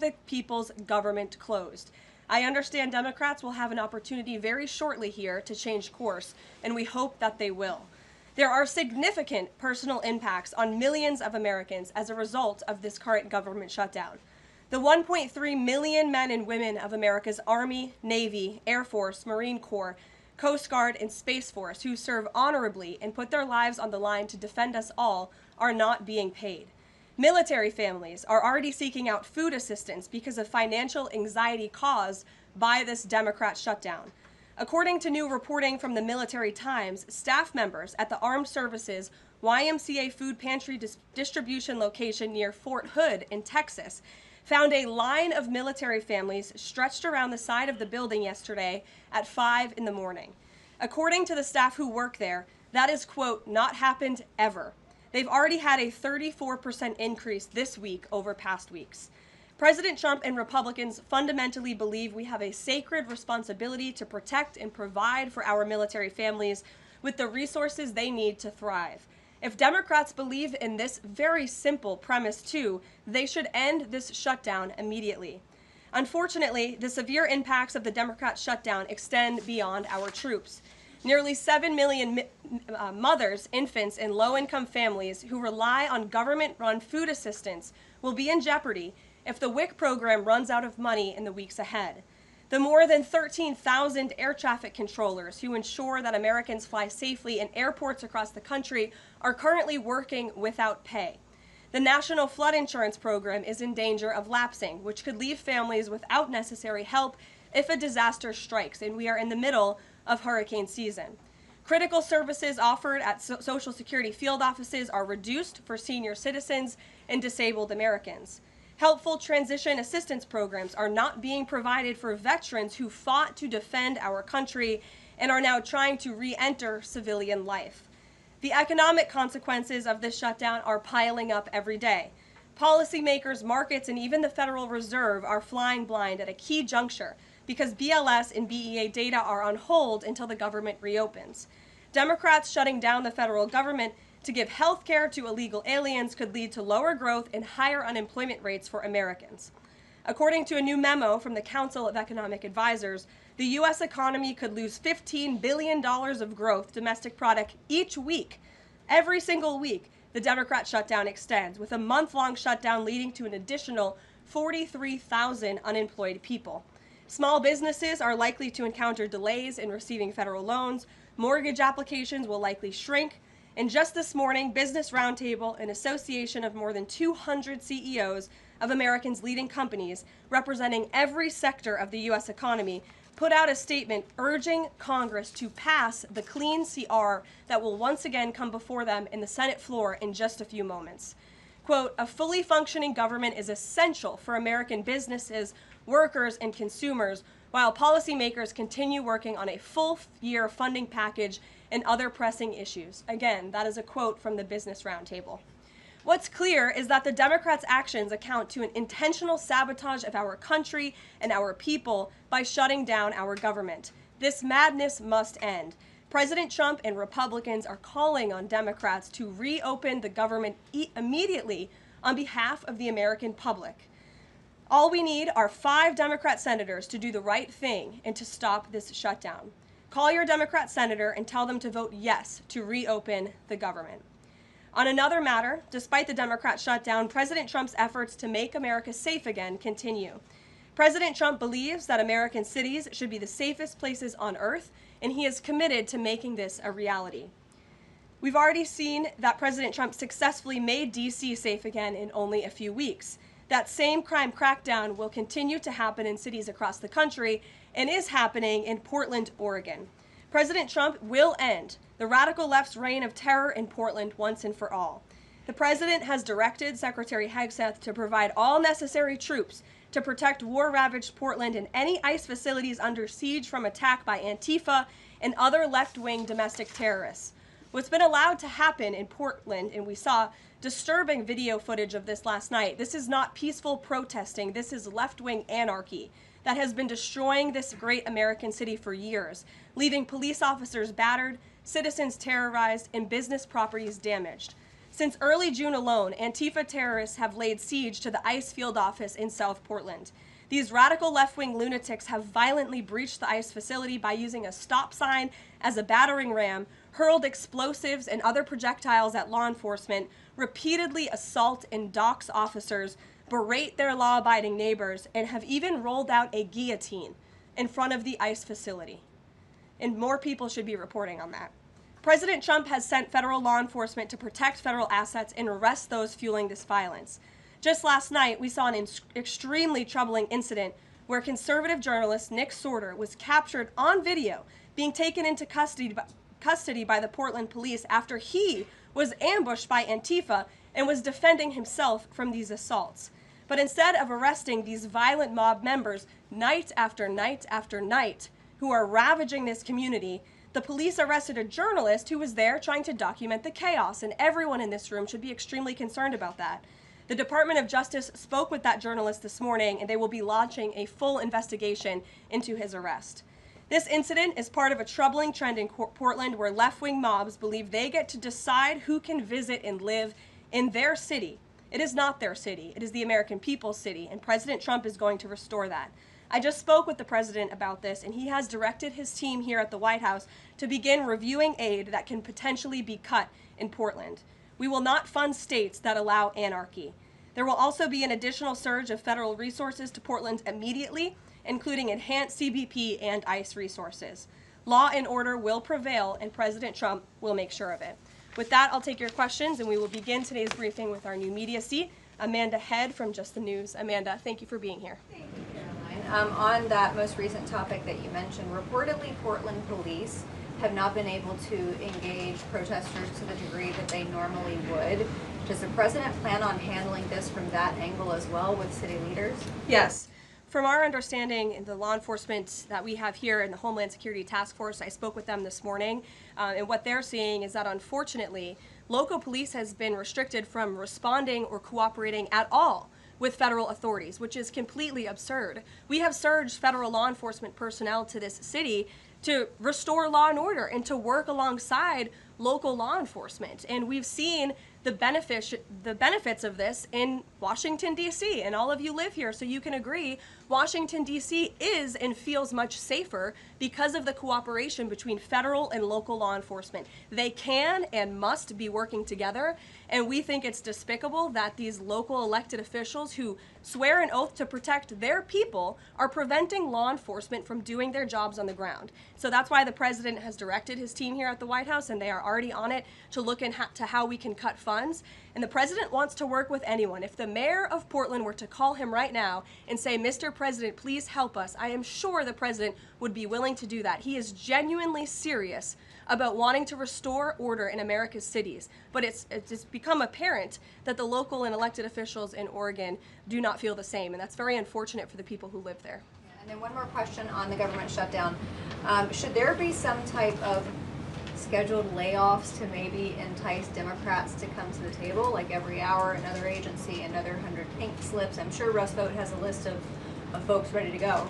the people's government closed. I understand Democrats will have an opportunity very shortly here to change course, and we hope that they will. There are significant personal impacts on millions of Americans as a result of this current government shutdown. The 1.3 million men and women of America's Army, Navy, Air Force, Marine Corps, Coast Guard, and Space Force who serve honorably and put their lives on the line to defend us all are not being paid. Military families are already seeking out food assistance because of financial anxiety caused by this Democrat shutdown. According to new reporting from the Military Times, staff members at the Armed Services YMCA food pantry distribution location near Fort Hood in Texas found a line of military families stretched around the side of the building yesterday at 5 in the morning. According to the staff who work there, that is, quote, not happened ever. They've already had a 34% increase this week over past weeks. President Trump and Republicans fundamentally believe we have a sacred responsibility to protect and provide for our military families with the resources they need to thrive. If Democrats believe in this very simple premise too, they should end this shutdown immediately. Unfortunately, the severe impacts of the Democrat shutdown extend beyond our troops. Nearly 7 million mothers, infants, and low-income families who rely on government-run food assistance will be in jeopardy if the WIC program runs out of money in the weeks ahead. The more than 13,000 air traffic controllers who ensure that Americans fly safely in airports across the country are currently working without pay. The National Flood Insurance Program is in danger of lapsing, which could leave families without necessary help if a disaster strikes, and we are in the middle of hurricane season. Critical services offered at Social Security field offices are reduced for senior citizens and disabled Americans. Helpful transition assistance programs are not being provided for veterans who fought to defend our country and are now trying to re-enter civilian life. The economic consequences of this shutdown are piling up every day. Policymakers, markets, and even the Federal Reserve are flying blind at a key juncture because BLS and BEA data are on hold until the government reopens. Democrats shutting down the federal government to give health care to illegal aliens could lead to lower growth and higher unemployment rates for Americans. According to a new memo from the Council of Economic Advisors, the U.S. economy could lose $15 billion of growth domestic product each week. Every single week, the Democrat shutdown extends, with a month-long shutdown leading to an additional 43,000 unemployed people. Small businesses are likely to encounter delays in receiving federal loans. Mortgage applications will likely shrink. And just this morning, Business Roundtable, an association of more than 200 CEOs of Americans' leading companies representing every sector of the U.S. economy, put out a statement urging Congress to pass the clean CR that will once again come before them in the Senate floor in just a few moments. Quote, a fully functioning government is essential for American businesses, workers, and consumers, while policymakers continue working on a full-year funding package and other pressing issues. Again, that is a quote from the Business Roundtable. What's clear is that the Democrats' actions account to an intentional sabotage of our country and our people by shutting down our government. This madness must end. President Trump and Republicans are calling on Democrats to reopen the government immediately on behalf of the American public. All we need are 5 Democrat senators to do the right thing and to stop this shutdown. Call your Democrat senator and tell them to vote yes to reopen the government. On another matter, despite the Democrat shutdown, President Trump's efforts to make America safe again continue. President Trump believes that American cities should be the safest places on earth, and he is committed to making this a reality. We've already seen that President Trump successfully made D.C. safe again in only a few weeks. That same crime crackdown will continue to happen in cities across the country and is happening in Portland, Oregon. President Trump will end the radical left's reign of terror in Portland once and for all. The president has directed Secretary Hegseth to provide all necessary troops to protect war-ravaged Portland and any ICE facilities under siege from attack by Antifa and other left-wing domestic terrorists. What's been allowed to happen in Portland, and we saw disturbing video footage of this last night, this is not peaceful protesting, this is left-wing anarchy that has been destroying this great American city for years, leaving police officers battered, citizens terrorized, and business properties damaged. Since early June alone, Antifa terrorists have laid siege to the ICE field office in South Portland. These radical left-wing lunatics have violently breached the ICE facility by using a stop sign as a battering ram, hurled explosives and other projectiles at law enforcement, repeatedly assault and dox officers, berate their law-abiding neighbors, and have even rolled out a guillotine in front of the ICE facility. And more people should be reporting on that. President Trump has sent federal law enforcement to protect federal assets and arrest those fueling this violence. Just last night, we saw an extremely troubling incident where conservative journalist Nick Sorter was captured on video being taken into custody by the Portland police after he was ambushed by Antifa and was defending himself from these assaults. But instead of arresting these violent mob members night after night after night who are ravaging this community, the police arrested a journalist who was there trying to document the chaos, and everyone in this room should be extremely concerned about that. The Department of Justice spoke with that journalist this morning, and they will be launching a full investigation into his arrest. This incident is part of a troubling trend in Portland where left-wing mobs believe they get to decide who can visit and live in their city. It is not their city. It is the American people's city, and President Trump is going to restore that. I just spoke with the president about this, and he has directed his team here at the White House to begin reviewing aid that can potentially be cut in Portland. We will not fund states that allow anarchy. There will also be an additional surge of federal resources to Portland immediately, including enhanced CBP and ICE resources. Law and order will prevail, and President Trump will make sure of it. With that, I'll take your questions, and we will begin today's briefing with our new media seat, Amanda Head from Just the News. Amanda, thank you for being here. Thank you, Caroline. On that most recent topic that you mentioned, reportedly Portland police have not been able to engage protesters to the degree that they normally would. Does the president plan on handling this from that angle as well with city leaders? Yes. From our understanding, in the law enforcement that we have here in the Homeland Security Task Force, I spoke with them this morning, and what they're seeing is that unfortunately, local police has been restricted from responding or cooperating at all with federal authorities, which is completely absurd. We have surged federal law enforcement personnel to this city to restore law and order and to work alongside local law enforcement. And we've seen the benefits of this in Washington, D.C. And all of you live here, so you can agree Washington, D.C. is and feels much safer because of the cooperation between federal and local law enforcement. They can and must be working together, and we think it's despicable that these local elected officials who swear an oath to protect their people are preventing law enforcement from doing their jobs on the ground. So that's why the president has directed his team here at the White House, and they are already on it to look into how we can cut funds. And the president wants to work with anyone. If the mayor of Portland were to call him right now and say, "Mr. President, please help us," I am sure the president would be willing to do that. He is genuinely serious about wanting to restore order in America's cities. But it's become apparent that the local and elected officials in Oregon do not feel the same, and that's very unfortunate for the people who live there. Yeah, and then one more question on the government shutdown. Should there be some type of scheduled layoffs to maybe entice Democrats to come to the table, like every hour another agency, another 100 pink slips? I'm sure Russ Vought has a list of folks ready to go.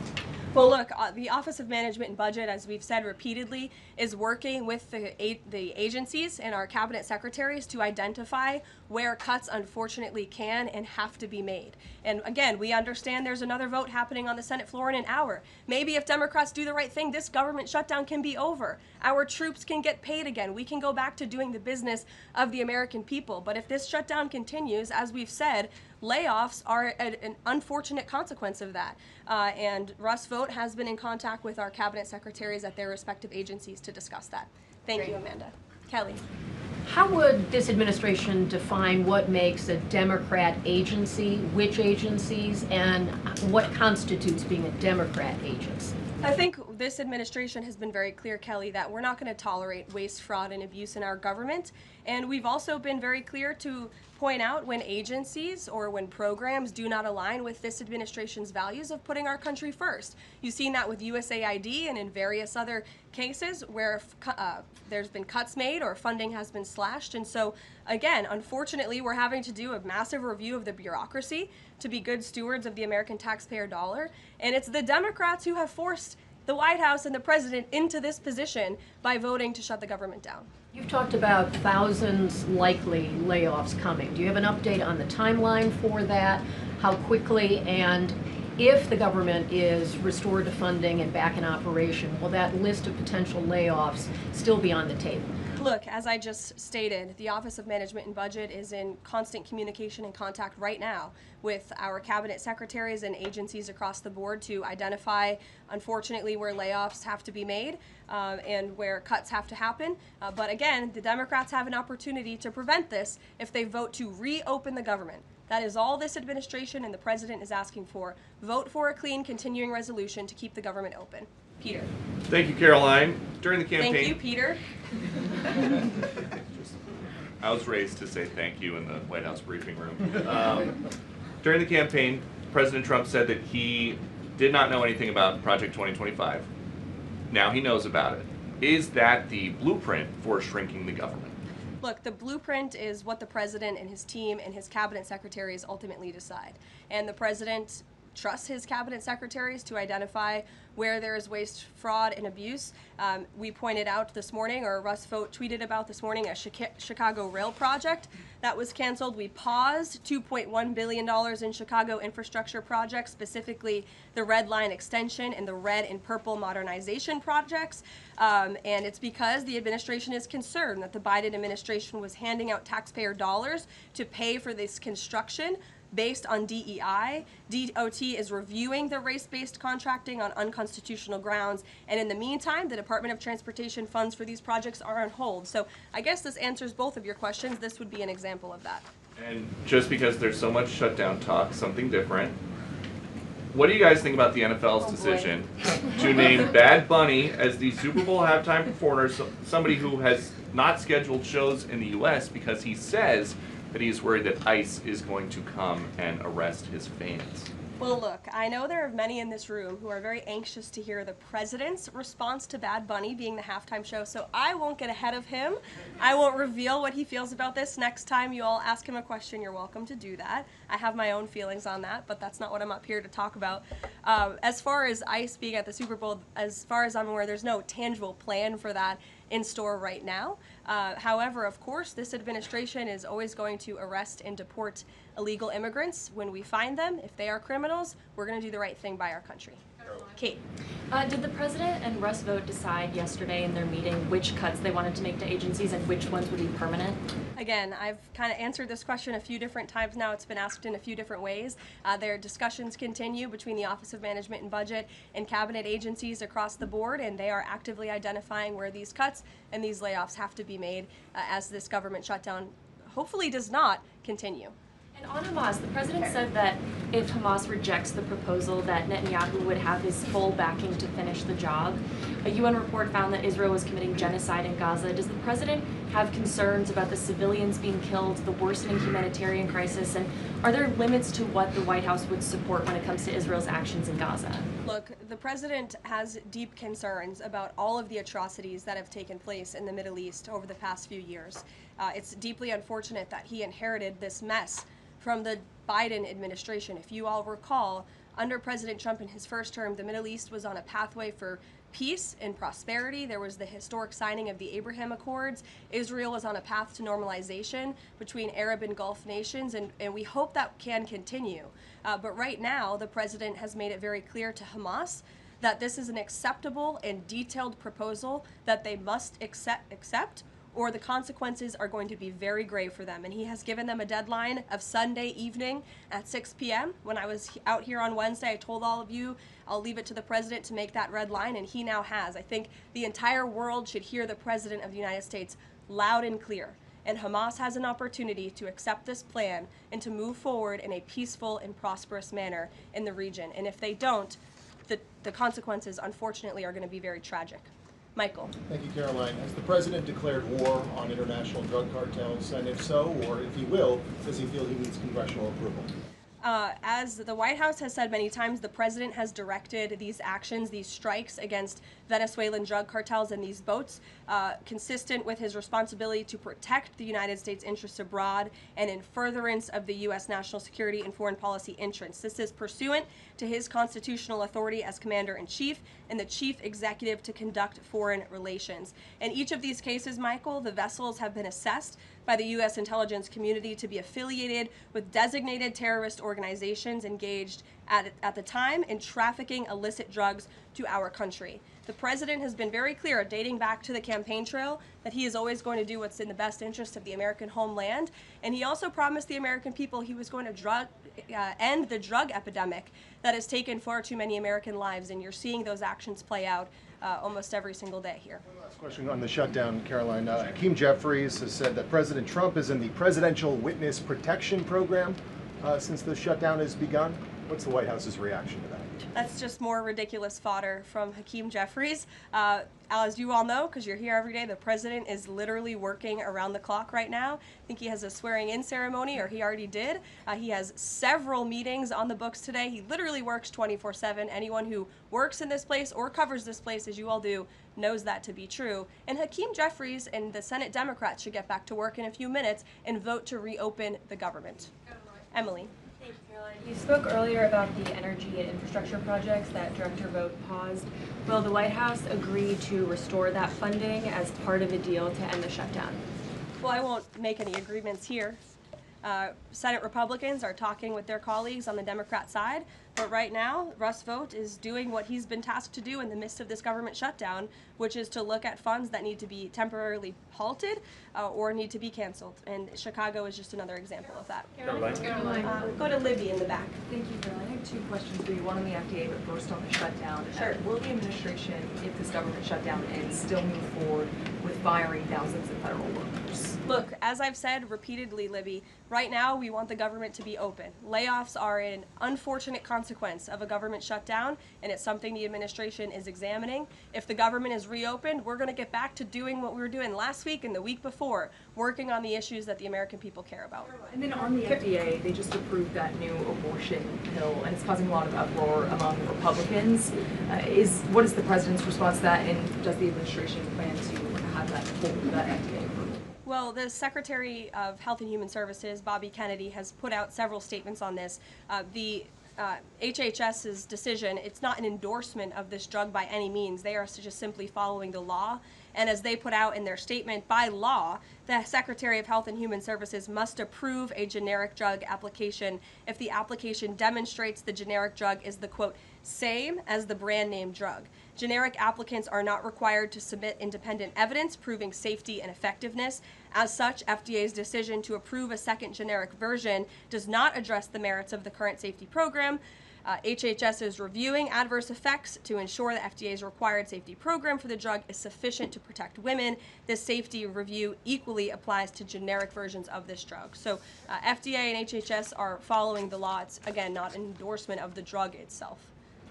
Well, look, the Office of Management and Budget, as we've said repeatedly, is working with the agencies and our cabinet secretaries to identify where cuts unfortunately can and have to be made. And again, we understand there's another vote happening on the Senate floor in an hour. Maybe if Democrats do the right thing, this government shutdown can be over. Our troops can get paid again. We can go back to doing the business of the American people. But if this shutdown continues, as we've said, layoffs are an unfortunate consequence of that. And Russ Vought has been in contact with our cabinet secretaries at their respective agencies to discuss that. Thank you, Amanda. Kelly. How would this administration define what makes a Democrat agency, which agencies, and what constitutes being a Democrat agency? I think this administration has been very clear, Kelly, that we're not going to tolerate waste, fraud, and abuse in our government. And we've also been very clear to point out when agencies or when programs do not align with this administration's values of putting our country first. You've seen that with USAID and in various other cases where there's been cuts made or funding has been slashed. And so, again, unfortunately, we're having to do a massive review of the bureaucracy to be good stewards of the American taxpayer dollar. And it's the Democrats who have forced the White House and the president into this position by voting to shut the government down. You've talked about thousands likely layoffs coming. Do you have an update on the timeline for that? How quickly, and if the government is restored to funding and back in operation, will that list of potential layoffs still be on the table? Look, as I just stated, the Office of Management and Budget is in constant communication and contact right now with our cabinet secretaries and agencies across the board to identify, unfortunately, where layoffs have to be made and where cuts have to happen. But again, the Democrats have an opportunity to prevent this if they vote to reopen the government. That is all this administration and the president is asking for. Vote for a clean, continuing resolution to keep the government open. Peter. Thank you, Karoline. During the campaign, Thank you, Peter. I was raised to say thank you in the White House briefing room. During the campaign, President Trump said that he did not know anything about Project 2025. Now he knows about it. Is that the blueprint for shrinking the government? Look, the blueprint is what the president and his team and his cabinet secretaries ultimately decide. And the president trusts his cabinet secretaries to identify where there is waste, fraud, and abuse. We pointed out this morning, or Russ Vogt tweeted about this morning, a Chicago rail project that was canceled. We paused $2.1 billion in Chicago infrastructure projects, specifically the Red Line extension and the red and purple modernization projects. And it's because the administration is concerned that the Biden administration was handing out taxpayer dollars to pay for this construction based on DEI. DOT is reviewing the race-based contracting on unconstitutional grounds, and in the meantime, the Department of Transportation funds for these projects are on hold. So I guess this answers both of your questions. This would be an example of that. And just because there's so much shutdown talk, something different. What do you guys think about the NFL's decision to name Bad Bunny as the Super Bowl halftime performer, somebody who has not scheduled shows in the U.S. because he says that he's worried that ICE is going to come and arrest his fans? Well, look, I know there are many in this room who are very anxious to hear the president's response to Bad Bunny being the halftime show, so I won't get ahead of him. I won't reveal what he feels about this. Next time you all ask him a question, you're welcome to do that. I have my own feelings on that, but that's not what I'm up here to talk about. As far as ICE being at the Super Bowl, as far as I'm aware, there's no tangible plan for that in store right now. However, of course, this administration is always going to arrest and deport illegal immigrants when we find them. If they are criminals, we're going to do the right thing by our country. Kate. Did the president and Russ Vogt decide yesterday in their meeting which cuts they wanted to make to agencies and which ones would be permanent? Again, I've kind of answered this question a few different times now. It's been asked in a few different ways. Their discussions continue between the Office of Management and Budget and cabinet agencies across the board, and they are actively identifying where these cuts and these layoffs have to be made as this government shutdown hopefully does not continue. And on Hamas, the president said that if Hamas rejects the proposal that Netanyahu would have his full backing to finish the job. A UN report found that Israel was committing genocide in Gaza. Does the president have concerns about the civilians being killed, the worsening humanitarian crisis, and are there limits to what the White House would support when it comes to Israel's actions in Gaza? Look, the president has deep concerns about all of the atrocities that have taken place in the Middle East over the past few years. It's deeply unfortunate that he inherited this mess from the Biden administration. If you all recall, under President Trump in his first term, the Middle East was on a pathway for peace and prosperity. There was the historic signing of the Abraham Accords. Israel was on a path to normalization between Arab and Gulf nations, and we hope that can continue. But right now, the president has made it very clear to Hamas that this is an acceptable and detailed proposal that they must accept, or the consequences are going to be very grave for them. And he has given them a deadline of Sunday evening at 6 p.m. When I was out here on Wednesday, I told all of you, I'll leave it to the president to make that red line, and he now has. I think the entire world should hear the president of the United States loud and clear. And Hamas has an opportunity to accept this plan and to move forward in a peaceful and prosperous manner in the region. And if they don't, the consequences, unfortunately, are going to be very tragic. Michael. Thank you, Karoline. Has the president declared war on international drug cartels? And if so, or if he will, does he feel he needs congressional approval? As the White House has said many times, the president has directed these actions, these strikes against Venezuelan drug cartels and these boats, consistent with his responsibility to protect the United States interests abroad and in furtherance of the U.S. national security and foreign policy interests. This is pursuant to his constitutional authority as commander-in-chief and the chief executive to conduct foreign relations. In each of these cases, Michael, the vessels have been assessed by the U.S. intelligence community to be affiliated with designated terrorist organizations engaged at the time in trafficking illicit drugs to our country. The president has been very clear, dating back to the campaign trail, that he is always going to do what's in the best interest of the American homeland. And he also promised the American people he was going to end the drug epidemic that has taken far too many American lives. And you're seeing those actions play out almost every single day here. One last question on the shutdown, Karoline. Hakeem Jeffries has said that President Trump is in the Presidential Witness Protection Program since the shutdown has begun. What's the White House's reaction to that? That's just more ridiculous fodder from Hakeem Jeffries. As you all know, because you're here every day, the president is literally working around the clock right now. I think he has a swearing-in ceremony, or he already did. He has several meetings on the books today. He literally works 24/7. Anyone who works in this place or covers this place, as you all do, knows that to be true. And Hakeem Jeffries and the Senate Democrats should get back to work in a few minutes and vote to reopen the government. Emily. Thank you, Caroline. You spoke earlier about the energy and infrastructure projects that Director Vogt paused. Will the White House agree to restore that funding as part of a deal to end the shutdown? Well, I won't make any agreements here. Senate Republicans are talking with their colleagues on the Democrat side, but right now, Russ Vought is doing what he's been tasked to do in the midst of this government shutdown, which is to look at funds that need to be temporarily halted or need to be canceled. And Chicago is just another example of that. Karoline? Go to Libby in the back. Thank you, Caroline. I have two questions for you. One on the FDA, but first on the shutdown. Sure. Will the administration, if this government shutdown ends, still move forward with firing thousands of federal workers? Look, as I've said repeatedly, Libby, right now we want the government to be open. Layoffs are an unfortunate consequence of a government shutdown, and it's something the administration is examining. If the government is reopened, we're going to get back to doing what we were doing last week and the week before, working on the issues that the American people care about. And then on the FDA, they just approved that new abortion pill, and it's causing a lot of uproar among Republicans. What is the president's response to that, and does the administration plan to have that FDA approval? Well, the Secretary of Health and Human Services, Bobby Kennedy, has put out several statements on this. The HHS's decision, it's not an endorsement of this drug by any means. They are just simply following the law. And as they put out in their statement, by law, the Secretary of Health and Human Services must approve a generic drug application if the application demonstrates the generic drug is the, quote, same as the brand name drug. Generic applicants are not required to submit independent evidence proving safety and effectiveness. As such, FDA's decision to approve a second generic version does not address the merits of the current safety program. HHS is reviewing adverse effects to ensure the FDA's required safety program for the drug is sufficient to protect women. This safety review equally applies to generic versions of this drug. So FDA and HHS are following the law. It's, again, not an endorsement of the drug itself.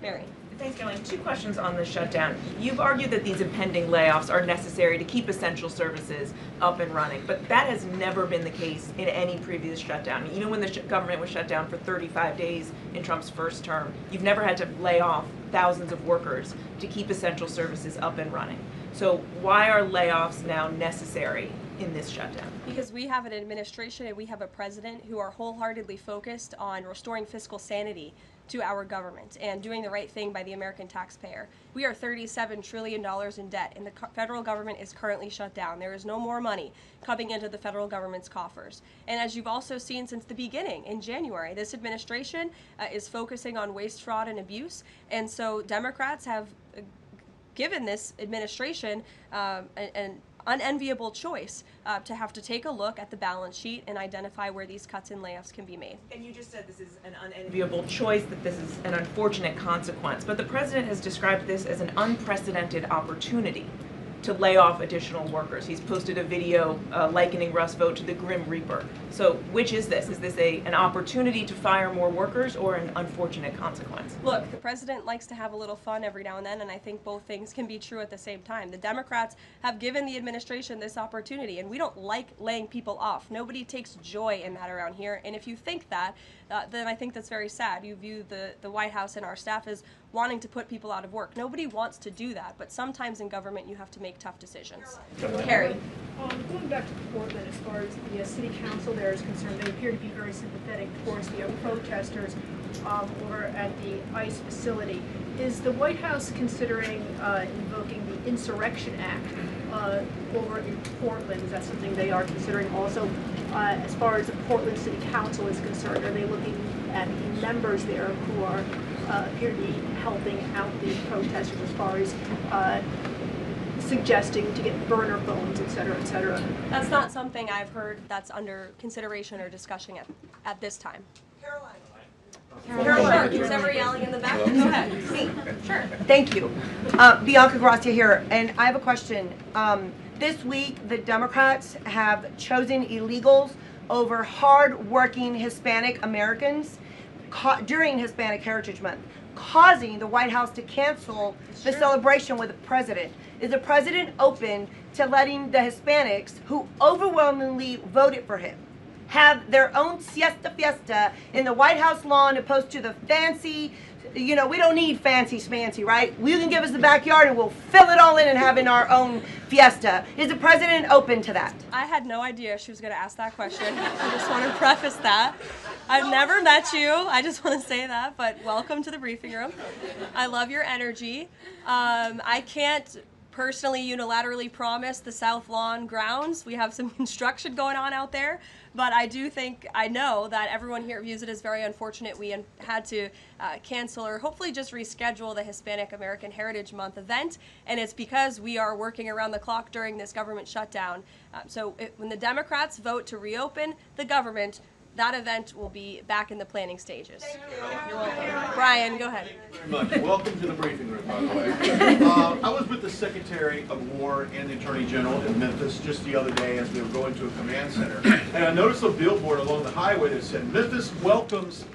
Mary. Thanks, Caroline. Two questions on the shutdown. You've argued that these impending layoffs are necessary to keep essential services up and running, but that has never been the case in any previous shutdown. Even when the government was shut down for 35 days in Trump's first term, you've never had to lay off thousands of workers to keep essential services up and running. So why are layoffs now necessary in this shutdown? Because we have an administration and we have a president who are wholeheartedly focused on restoring fiscal sanity to our government and doing the right thing by the American taxpayer. We are $37 trillion in debt, and the federal government is currently shut down. There is no more money coming into the federal government's coffers. And as you've also seen since the beginning, in January, this administration is focusing on waste, fraud, and abuse. And so Democrats have given this administration an unenviable choice to have to take a look at the balance sheet and identify where these cuts and layoffs can be made. And you just said this is an unenviable choice, that this is an unfortunate consequence, but the president has described this as an unprecedented opportunity to lay off additional workers. He's posted a video likening Russ vote to the Grim Reaper. So which is this? Is this an opportunity to fire more workers or an unfortunate consequence? Look, the president likes to have a little fun every now and then, and I think both things can be true at the same time. The Democrats have given the administration this opportunity, and we don't like laying people off. Nobody takes joy in that around here, and if you think that, then I think that's very sad. You view the White House and our staff as wanting to put people out of work. Nobody wants to do that, but sometimes in government you have to make tough decisions. Carrie. Going back to Portland, as far as the city council there is concerned, they appear to be very sympathetic towards the protesters over at the ICE facility. Is the White House considering invoking the Insurrection Act over in Portland? Is that something they are considering also? As far as the Portland City Council is concerned, are they looking at the members there who are appear to be helping out the protesters as far as suggesting to get burner phones, et cetera, et cetera? That's not something I've heard that's under consideration or discussion at this time. Caroline, who's ever yelling in the back? Go ahead. Me. Sure. Thank you. Bianca Gracia here, and I have a question. This week, the Democrats have chosen illegals over hard-working Hispanic Americans during Hispanic Heritage Month, causing the White House to cancel the celebration with the president. Is the president open to letting the Hispanics, who overwhelmingly voted for him, have their own siesta fiesta in the White House lawn opposed to the fancy, we don't need fancy schmancy, right? You can give us the backyard and we'll fill it all in and have in our own fiesta. Is the president open to that? I had no idea she was going to ask that question. I just want to preface that. I've never met you. I just want to say that, but welcome to the briefing room. I love your energy. I can't personally unilaterally promise the South Lawn grounds. We have some construction going on out there, but I know that everyone here views it as very unfortunate we had to cancel or hopefully just reschedule the Hispanic American Heritage Month event, and it's because we are working around the clock during this government shutdown. When the Democrats vote to reopen the government, that event will be back in the planning stages. You're welcome. Brian, go ahead. Thank you very much. Welcome to the briefing room, by the way. I was with the Secretary of War and the Attorney General in Memphis just the other day as we were going to a command center. And I noticed a billboard along the highway that said, "Memphis welcomes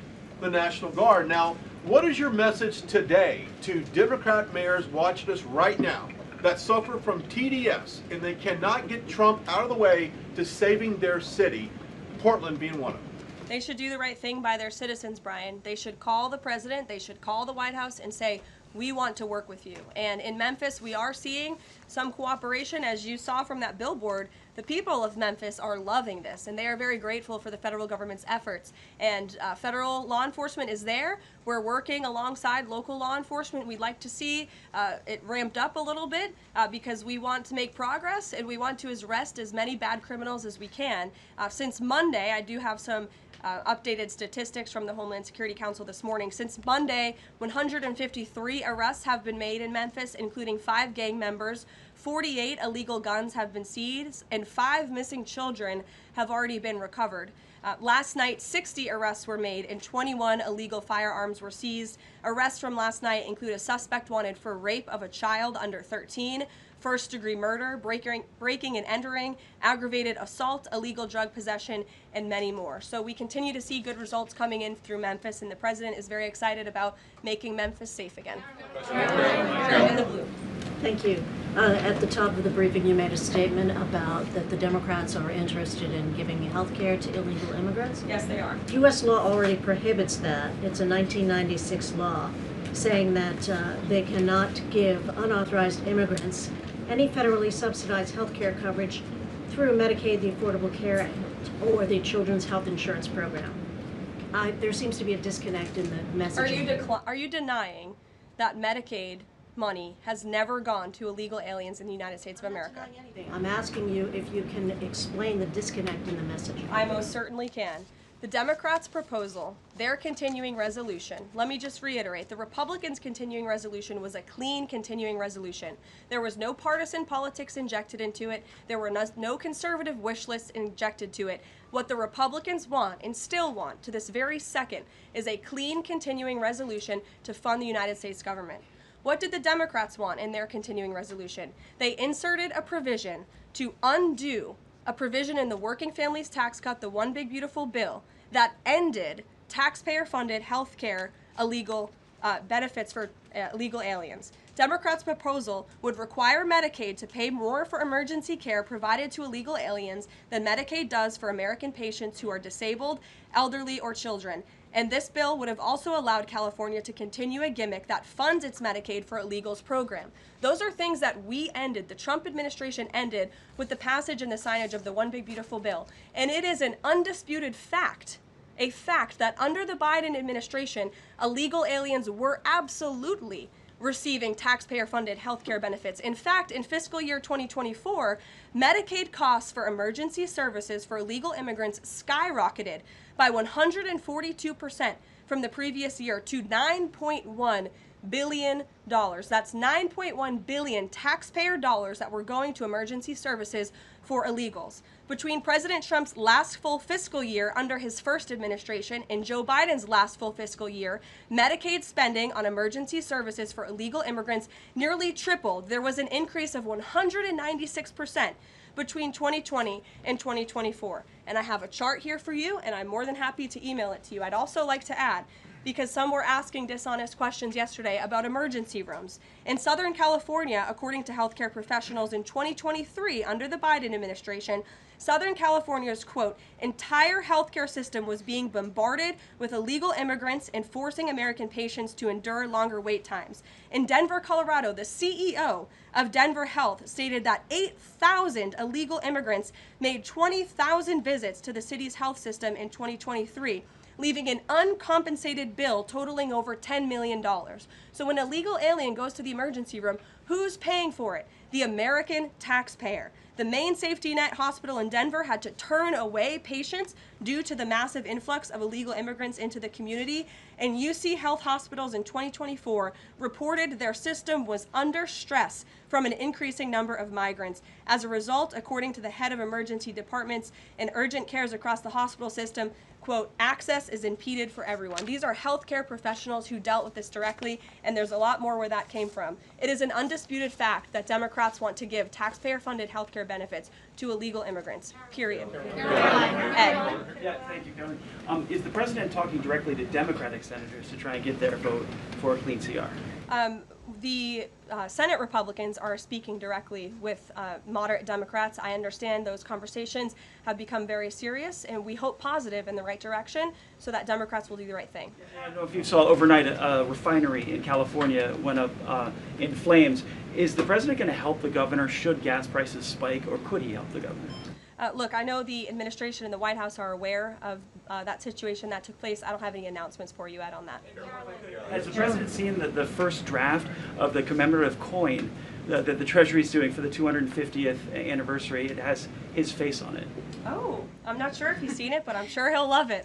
the National Guard." Now, what is your message today to Democrat mayors watching us right now that suffer from TDS and they cannot get Trump out of the way to saving their city, Portland being one of them? They should do the right thing by their citizens, Brian. They should call the president, they should call the White House and say, we want to work with you. And in Memphis, we are seeing some cooperation. As you saw from that billboard, the people of Memphis are loving this, and they are very grateful for the federal government's efforts. And federal law enforcement is there. We're working alongside local law enforcement. We'd like to see it ramped up a little bit because we want to make progress, and we want to arrest as many bad criminals as we can. Since Monday, I do have some updated statistics from the Homeland Security Council this morning. Since Monday, 153 arrests have been made in Memphis, including 5 gang members. 48 illegal guns have been seized, and 5 missing children have already been recovered. Last night, 60 arrests were made and 21 illegal firearms were seized. Arrests from last night include a suspect wanted for rape of a child under 13, first-degree murder, breaking and entering, aggravated assault, illegal drug possession, and many more. So we continue to see good results coming in through Memphis, and the president is very excited about making Memphis safe again. In the blue. Thank you. At the top of the briefing, you made a statement about that the Democrats are interested in giving health care to illegal immigrants. Yes, they are. U.S. law already prohibits that. It's a 1996 law saying that they cannot give unauthorized immigrants any federally subsidized health care coverage through Medicaid, the Affordable Care Act, or the Children's Health Insurance Program. There seems to be a disconnect in the messaging. Are you denying that Medicaid money has never gone to illegal aliens in the United States of America? I'm asking you if you can explain the disconnect in the messaging. I most certainly can. The Democrats' proposal, their continuing resolution, let me just reiterate, the Republicans' continuing resolution was a clean continuing resolution. There was no partisan politics injected into it. There were no conservative wish lists injected to it. What the Republicans want, and still want to this very second, is a clean continuing resolution to fund the United States government. What did the Democrats want in their continuing resolution? They inserted a provision to undo a provision in the Working Families Tax Cut, the One Big Beautiful Bill, that ended taxpayer-funded health care illegal benefits for illegal aliens. Democrats' proposal would require Medicaid to pay more for emergency care provided to illegal aliens than Medicaid does for American patients who are disabled, elderly, or children. And this bill would have also allowed California to continue a gimmick that funds its Medicaid for Illegals program. Those are things that we ended, the Trump administration ended, with the passage and the signage of the One Big Beautiful Bill. And it is an undisputed fact, a fact that under the Biden administration, illegal aliens were absolutely receiving taxpayer-funded health care benefits. In fact, in fiscal year 2024, Medicaid costs for emergency services for illegal immigrants skyrocketed by 142% from the previous year to $9.1 billion. That's $9.1 billion taxpayer dollars that were going to emergency services for illegals. Between President Trump's last full fiscal year under his first administration and Joe Biden's last full fiscal year, Medicaid spending on emergency services for illegal immigrants nearly tripled. There was an increase of 196% between 2020 and 2024. And I have a chart here for you, and I'm more than happy to email it to you. I'd also like to add, because some were asking dishonest questions yesterday about emergency rooms. In Southern California, according to healthcare professionals in 2023, under the Biden administration, Southern California's, quote, entire healthcare system was being bombarded with illegal immigrants and forcing American patients to endure longer wait times. In Denver, Colorado, the CEO of Denver Health stated that 8,000 illegal immigrants made 20,000 visits to the city's health system in 2023. Leaving an uncompensated bill totaling over $10 million. So when an illegal alien goes to the emergency room, who's paying for it? The American taxpayer. The main safety net hospital in Denver had to turn away patients due to the massive influx of illegal immigrants into the community. And UC Health Hospitals in 2024 reported their system was under stress from an increasing number of migrants. As a result, according to the head of emergency departments and urgent cares across the hospital system, quote, access is impeded for everyone. These are healthcare professionals who dealt with this directly, and there's a lot more where that came from. It is an undisputed fact that Democrats want to give taxpayer-funded healthcare benefits to illegal immigrants, period. Ed. Yeah, thank you, Karoline. Is the president talking directly to Democratic senators to try and get their vote for a clean CR? The Senate Republicans are speaking directly with moderate Democrats. I understand those conversations have become very serious, and we hope positive in the right direction so that Democrats will do the right thing. I don't know if you saw overnight a refinery in California went up in flames. Is the president going to help the governor should gas prices spike, or could he help the governor? Look, I know the administration and the White House are aware of that situation that took place. I don't have any announcements for you, Ed, on that. Has the president seen the first draft of the commemorative coin that the Treasury is doing for the 250th anniversary? It has his face on it. Oh, I'm not sure if he's seen it, but I'm sure he'll love it.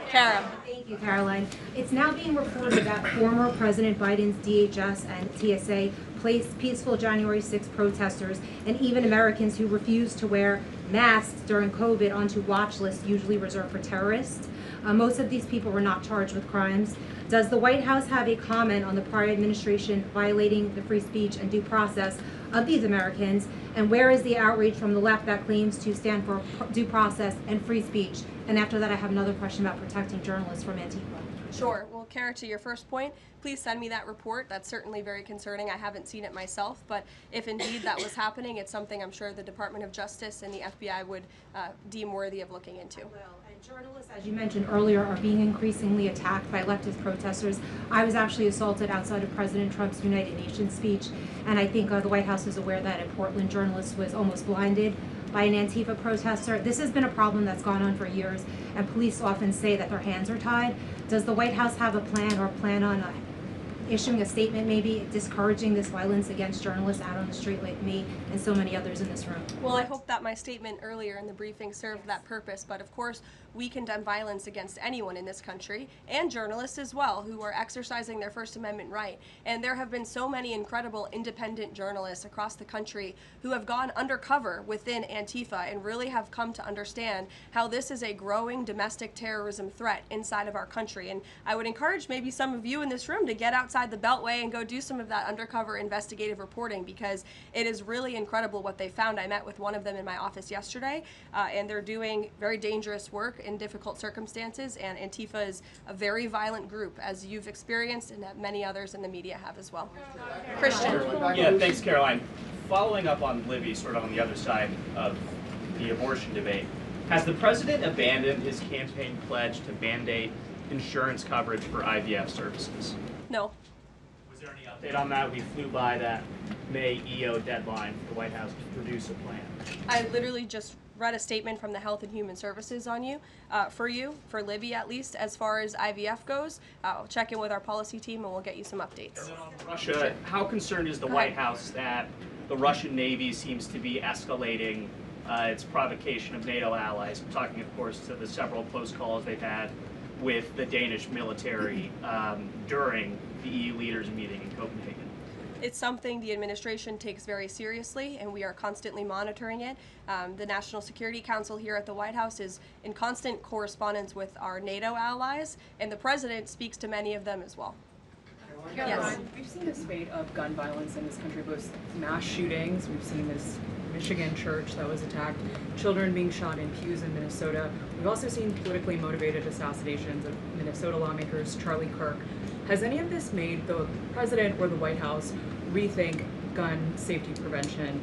Kara. Thank you, Caroline. It's now being reported that former President Biden's DHS and TSA placed peaceful January 6 protesters and even Americans who refused to wear masks during COVID onto watch lists usually reserved for terrorists. Most of these people were not charged with crimes. Does the White House have a comment on the prior administration violating the free speech and due process of these Americans? And where is the outrage from the left that claims to stand for due process and free speech? And after that, I have another question about protecting journalists from Antifa. Sure. Well, Kara, to your first point, please send me that report. That's certainly very concerning. I haven't seen it myself, but if indeed that was happening, it's something I'm sure the Department of Justice and the FBI would deem worthy of looking into. And journalists, as you mentioned earlier, are being increasingly attacked by leftist protesters. I was actually assaulted outside of President Trump's United Nations speech, and I think the White House is aware that a Portland journalist was almost blinded by an Antifa protester. This has been a problem that's gone on for years, and police often say that their hands are tied. Does the White House have a plan or plan on issuing a statement maybe discouraging this violence against journalists out on the street like me and so many others in this room? Well, I hope that my statement earlier in the briefing served that purpose, but of course we condemn violence against anyone in this country, and journalists as well, who are exercising their First Amendment right. And there have been so many incredible independent journalists across the country who have gone undercover within Antifa and really have come to understand how this is a growing domestic terrorism threat inside of our country. And I would encourage maybe some of you in this room to get outside the Beltway and go do some of that undercover investigative reporting, because it is really incredible what they found. I met with one of them in my office yesterday, and they're doing very dangerous work in difficult circumstances, and Antifa is a very violent group, as you've experienced and that many others in the media have as well. Christian. Yeah, thanks, Karoline. Following up on Libby, sort of on the other side of the abortion debate, has the president abandoned his campaign pledge to mandate insurance coverage for IVF services? No. Was there any update on that? We flew by that May EO deadline for the White House to produce a plan. I literally just read a statement from the Health and Human Services on for Libby at least, as far as IVF goes. I'll check in with our policy team and we'll get you some updates. And then on Russia, how concerned is the White House that the Russian Navy seems to be escalating its provocation of NATO allies? I'm talking, of course, to the several close calls they've had with the Danish military during the EU leaders meeting in Copenhagen. It's something the administration takes very seriously, and we are constantly monitoring it. The National Security Council here at the White House is in constant correspondence with our NATO allies, and the president speaks to many of them as well. Yes. We've seen a spate of gun violence in this country, both mass shootings. We've seen this Michigan church that was attacked, children being shot in pews in Minnesota. We've also seen politically motivated assassinations of Minnesota lawmakers, Charlie Kirk. Has any of this made the president or the White House rethink gun safety prevention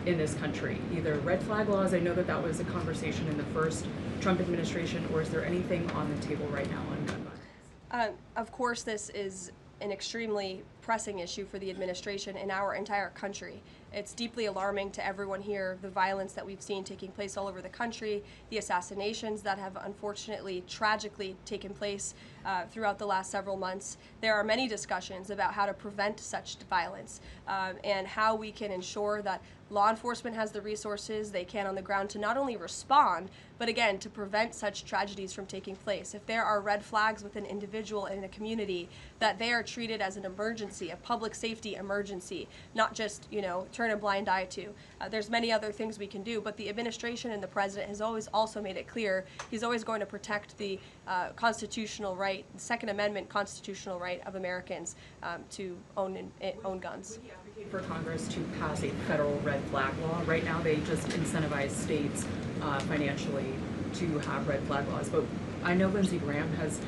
in this country? Either red flag laws, I know that that was a conversation in the first Trump administration, or is there anything on the table right now on gun violence? Of course, this is an extremely pressing issue for the administration in our entire country. It's deeply alarming to everyone here, the violence that we've seen taking place all over the country, the assassinations that have unfortunately, tragically taken place throughout the last several months. There are many discussions about how to prevent such violence and how we can ensure that law enforcement has the resources they can on the ground to not only respond, but again, to prevent such tragedies from taking place. If there are red flags with an individual in a community, that they are treated as an emergency, a public safety emergency, not just, turn a blind eye to. There's many other things we can do, but the administration and the president has always also made it clear he's always going to protect the constitutional right, the Second Amendment constitutional right of Americans to own guns. Would you advocate for Congress to pass a federal red flag law? Right now, they just incentivize states financially to have red flag laws, but I know Lindsey Graham has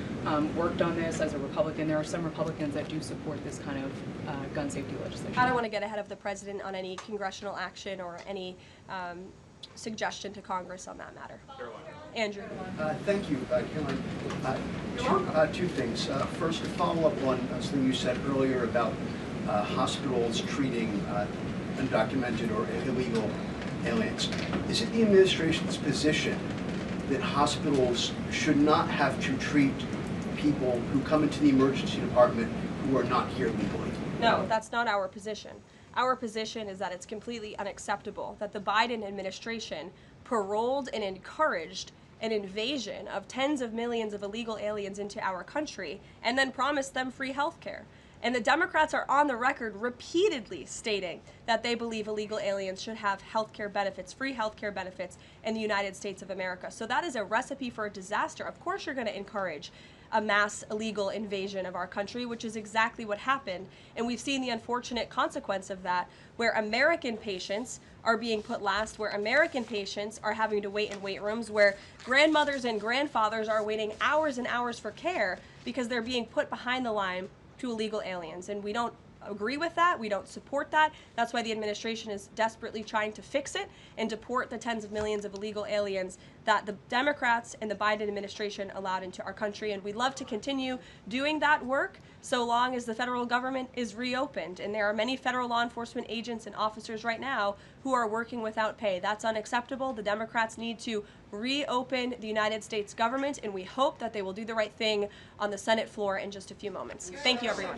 worked on this as a Republican. There are some Republicans that do support this kind of gun safety legislation. I don't want to get ahead of the president on any congressional action or any suggestion to Congress on that matter. Andrew. Thank you, Caroline. Two things. First, to follow up on something you said earlier about hospitals treating undocumented or illegal aliens. Is it the administration's position that hospitals should not have to treat people who come into the emergency department who are not here legally? No, that's not our position. Our position is that it's completely unacceptable that the Biden administration paroled and encouraged an invasion of tens of millions of illegal aliens into our country and then promised them free health care. And the Democrats are on the record repeatedly stating that they believe illegal aliens should have health care benefits, free health care benefits in the United States of America. So that is a recipe for a disaster. Of course you're going to encourage a mass illegal invasion of our country, which is exactly what happened. And we've seen the unfortunate consequence of that, where American patients are being put last, where American patients are having to wait in wait rooms, where grandmothers and grandfathers are waiting hours and hours for care because they're being put behind the line to illegal aliens. And we don't agree with that. We don't support that. That's why the administration is desperately trying to fix it and deport the tens of millions of illegal aliens that the Democrats and the Biden administration allowed into our country. And we'd love to continue doing that work so long as the federal government is reopened. And there are many federal law enforcement agents and officers right now who are working without pay. That's unacceptable. The Democrats need to reopen the United States government, and we hope that they will do the right thing on the Senate floor in just a few moments. Thank you, everyone.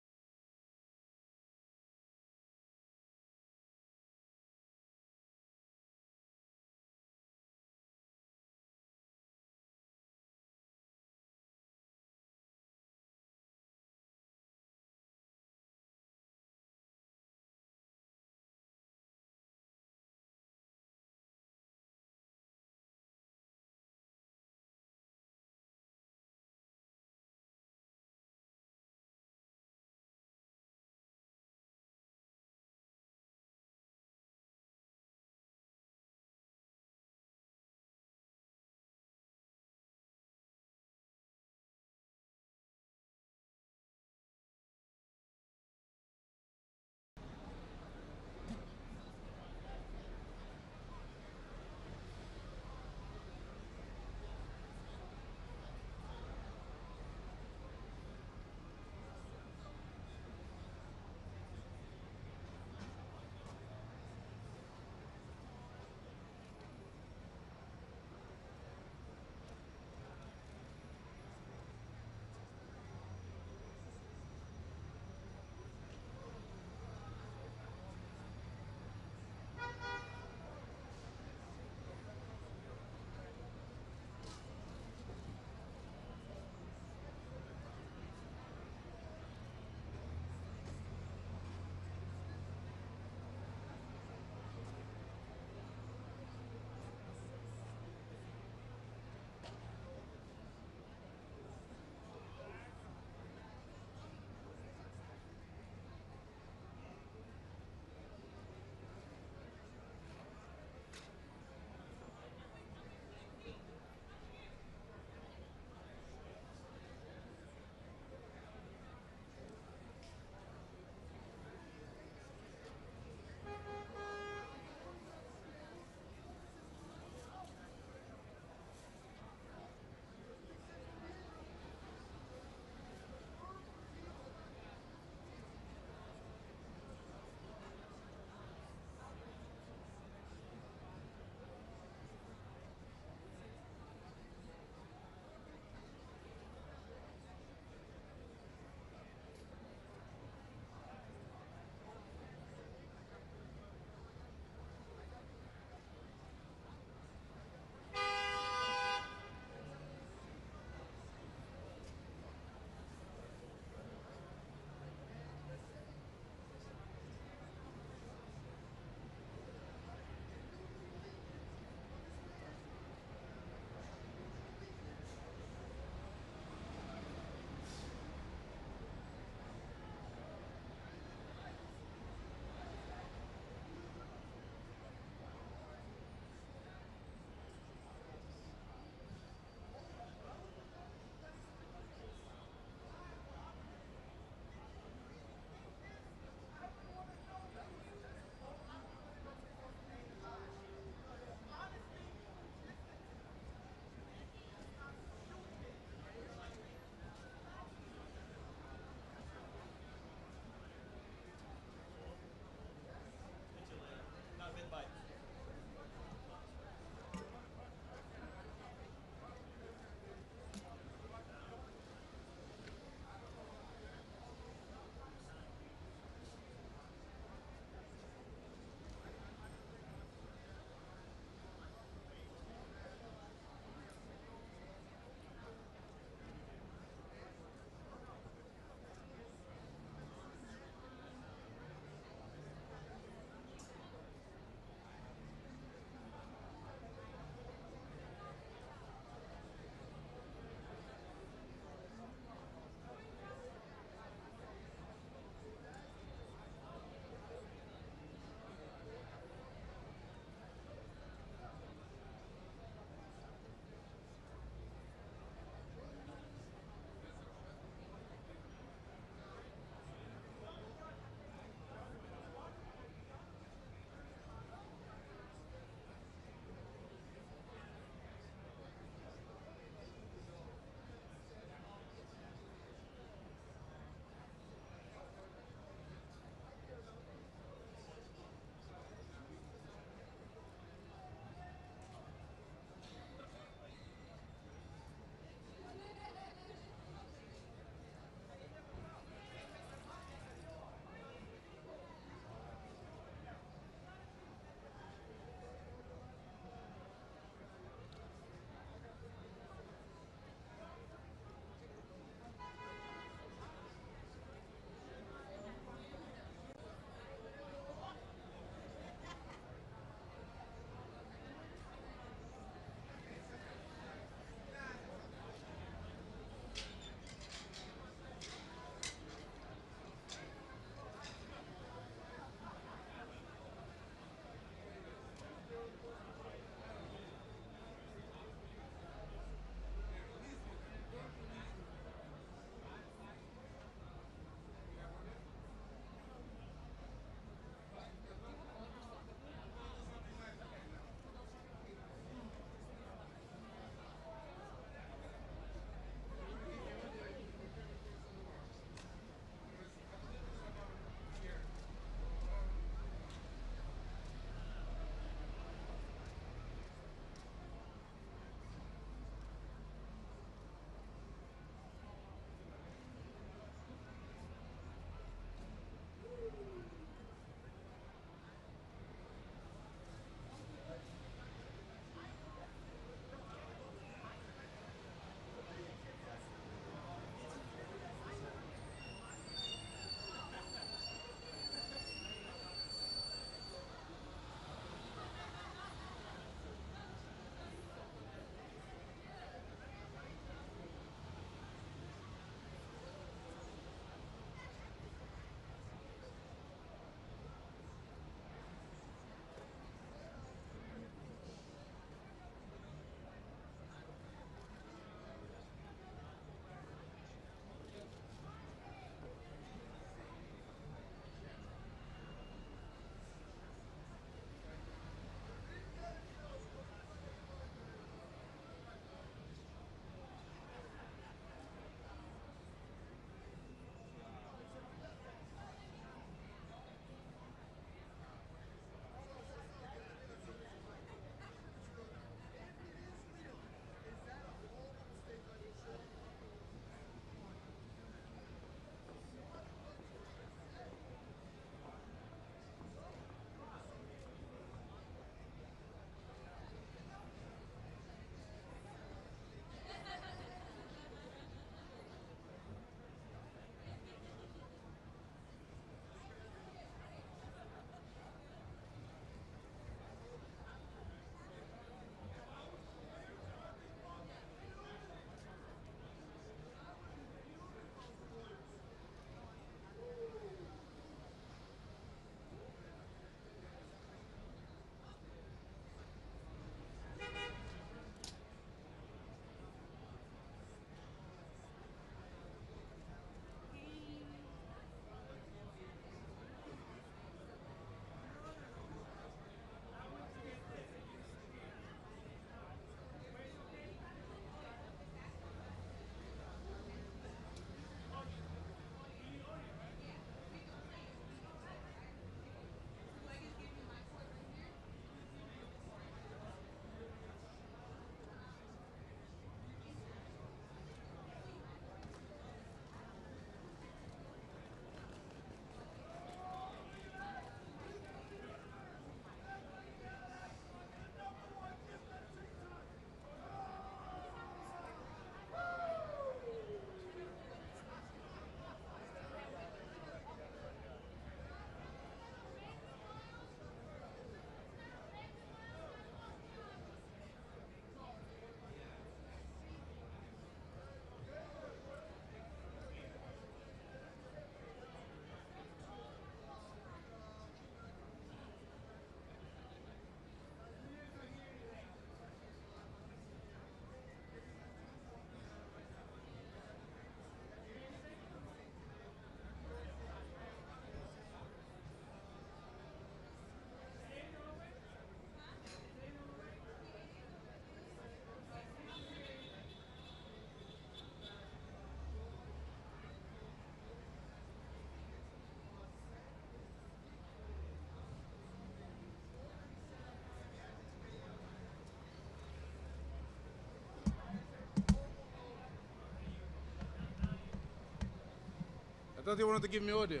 thought they wanted to give me order.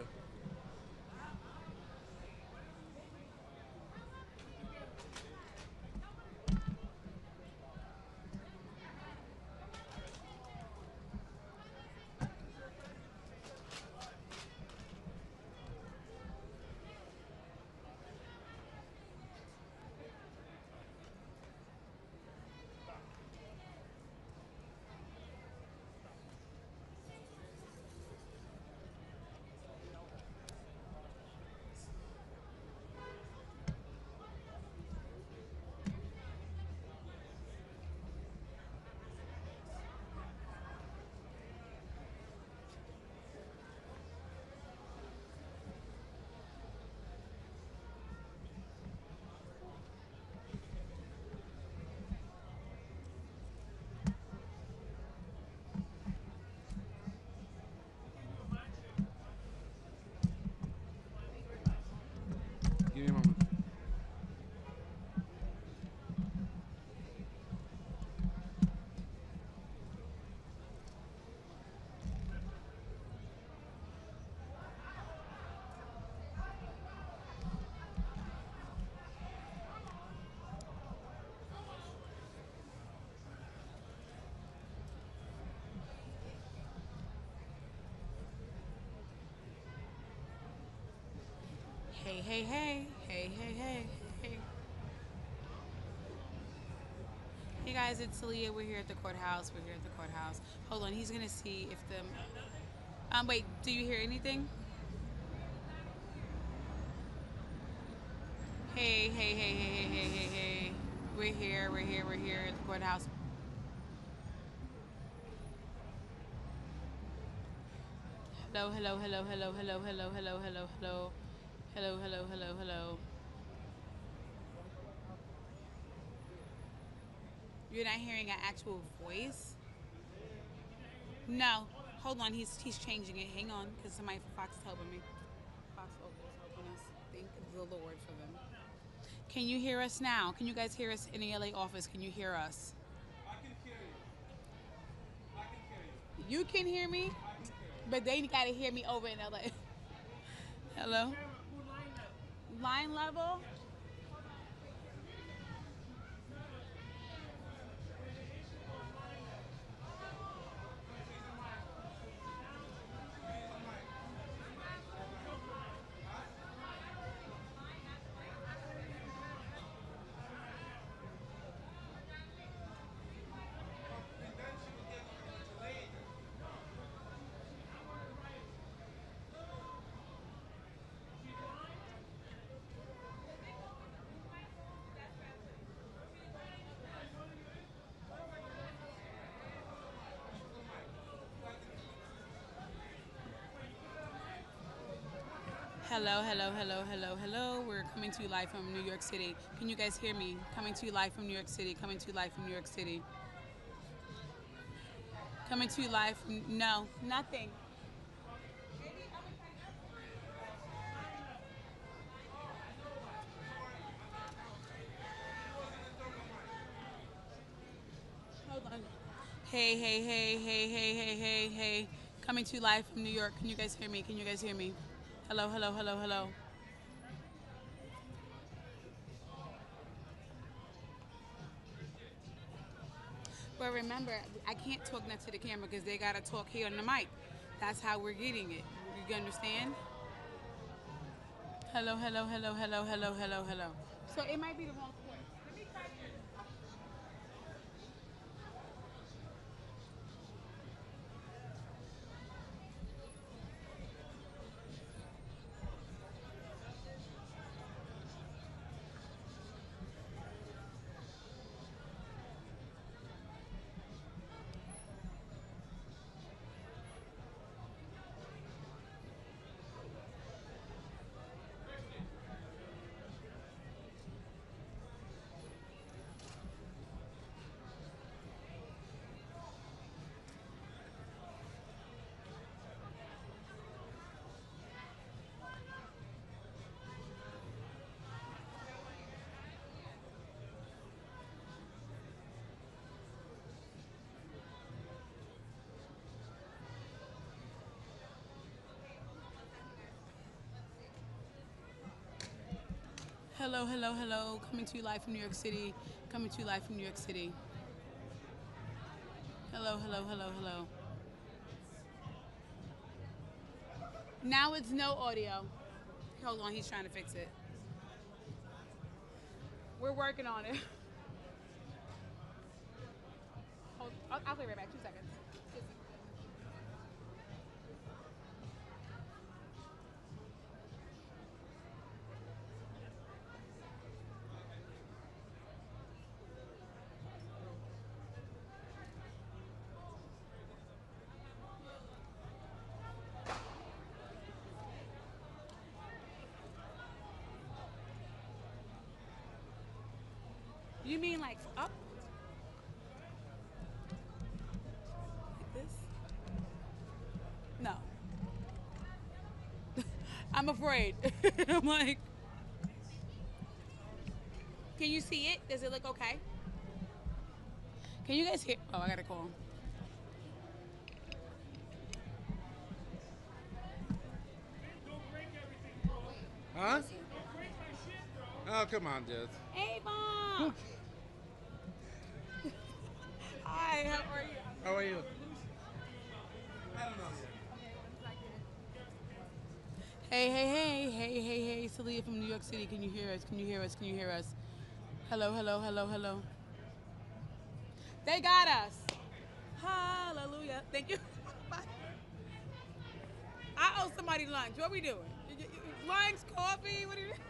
Give me a moment. Hey, hey, hey, hey, hey, hey, hey. Hey guys, it's Talia. We're here at the courthouse. Hold on, he's gonna see if the... wait, do you hear anything? Hey, hey, hey, hey, hey, hey, hey, hey. We're here at the courthouse. Hello, hello, hello, hello, hello, hello, hello, hello, hello. Hello, hello, hello, hello. You're not hearing an actual voice? No. Hold on, he's changing it. Hang on, because somebody from Fox is helping me. Fox Local is helping us. Thank the Lord for them. Can you hear us now? Can you guys hear us in the LA office? Can you hear us? I can hear you. I can hear You can hear me? But they gotta hear me over in LA. Hello? Line level? Hello, hello, hello, hello, hello. We're coming to you live from New York City. Can you guys hear me? Coming to you live from New York City. Coming to you live from New York City. Coming to you live from... No, nothing. Hold on. Hey, hey, hey, hey, hey, hey, hey, hey. Coming to you live from New York. Can you guys hear me? Can you guys hear me? Hello, hello, hello, hello. But remember, I can't talk next to the camera because they gotta talk here on the mic. That's how we're getting it. You understand? Hello, hello, hello, hello, hello, hello, hello. So it might be the wrong point. Let me try this. Hello, hello, hello. Coming to you live from New York City. Coming to you live from New York City. Hello, hello, hello, hello. Now it's no audio. Hold on, he's trying to fix it. We're working on it. Hold, I'll be right back. 2 seconds. You mean like up? Like this? No. I'm afraid. I'm like, can you see it? Does it look okay? Can you guys hear? Oh, I gotta call. Huh? Oh, come on, dude. Hey, Mom. Hi, how are you? How are you? Hey, Celia from New York City. Can you hear us? Can you hear us? Can you hear us? Hello, hello, hello, hello. They got us. Hallelujah. Thank you. Bye. I owe somebody lunch. What we doing? Lunch, coffee? What are you doing?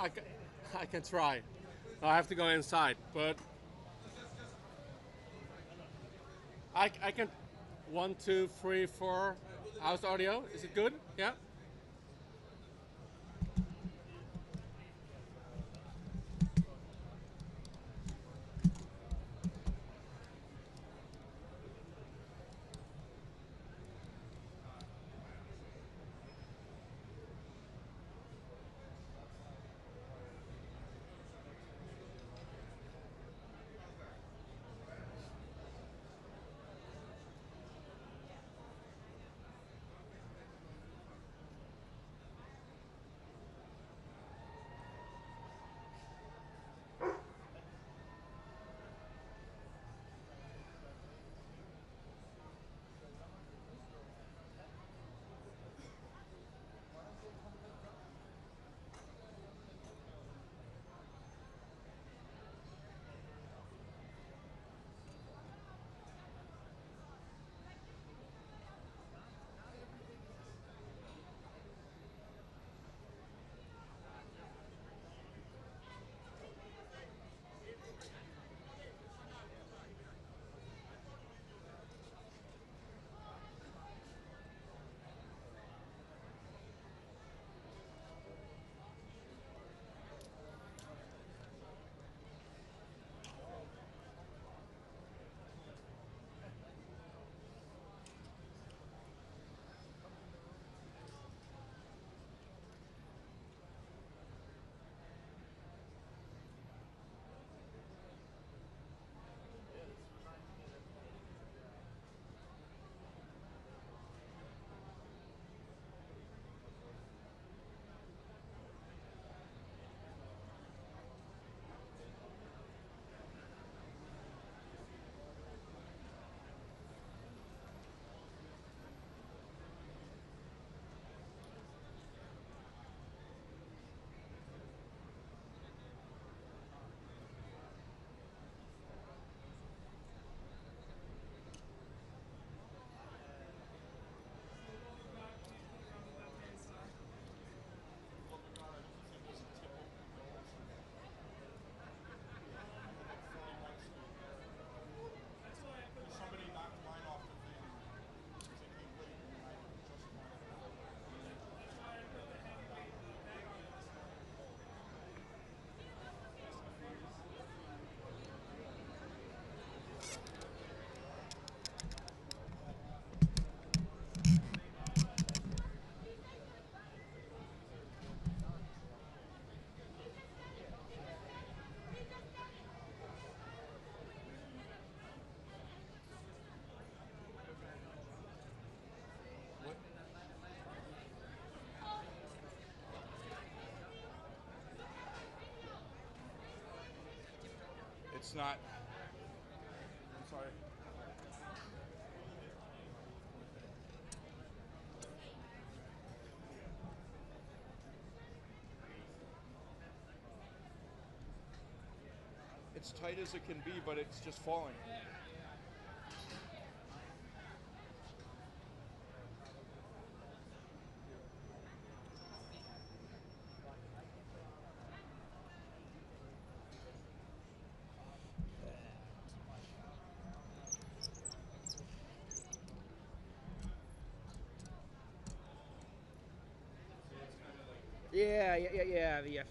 I can try. I have to go inside, but I can. 1, 2, 3, 4. How's the audio? Is it good? Yeah. It's not. I'm sorry. It's tight as it can be, but it's just falling. Yeah.